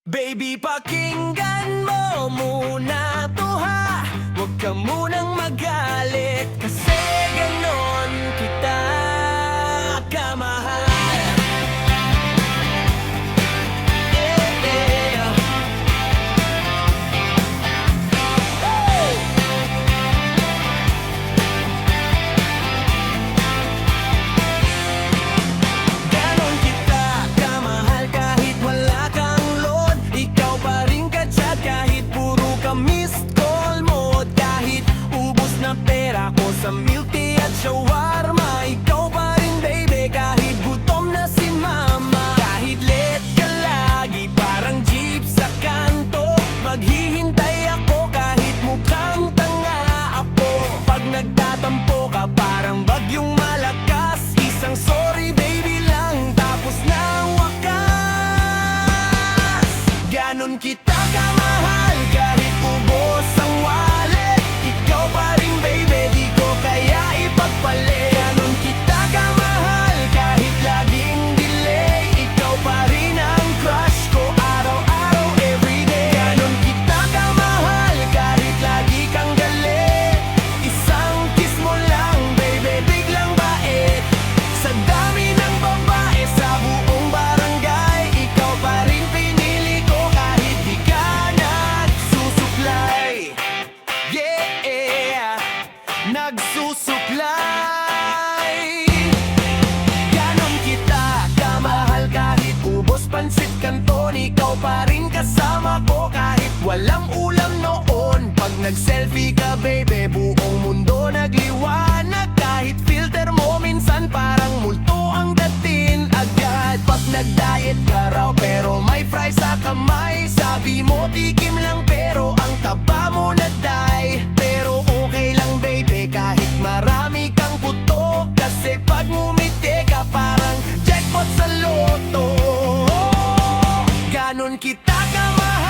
Baby, pakinggan mo muna to ha. Huwag ka munang magalit, kasi ganon kita kamahal. Ganon kita kamahal kahit wala kang load. Ikaw pa rin ka-chat kahit puro ka missed call mode. Kahit ubos na pera ko sa milk tea at shawarma, ikaw pa rin baby kahit gutom na si mama. Kahit late ka lagi parang jeep sa kanto, maghihintay ako kahit mukhang tanga ako. Pag nagtatampo ka parang bagyong malakas, isang sorry baby lang tapos na ang wakas. Ganon kita kamahal kahit ubos ang wallet, ikaw pa rin baby, di ko kaya ipagpalit. Ganon kita kamahal kahit laging delay, ikaw pa rin ang crush ko araw-araw everyday. Ganon kita kamahal kahit lagi kang galit, isang kiss mo lang baby biglang bait. Sa dami ng babae sa buong barangay, ikaw pa rin pinili ko kahit di ka nagsusuklay. Yeah, nagsusuklay. Ganon kita kamahal kahit ubos pansit kanton, ikaw pa rin kasama ko kahit walang ulam noon. Pag nag-selfie ka baby, buong mundo nagliwanag. Kahit filter mo minsan parang multo ang dating agad. Pag nag-diet ka raw pero may fry sa kamay, sabi mo tikim lang pero ang taba mo na die. Pero okay lang baby kahit marami kang buto, kasi pag ngumiti ka parang jackpot sa loto. Ganon kita kamahal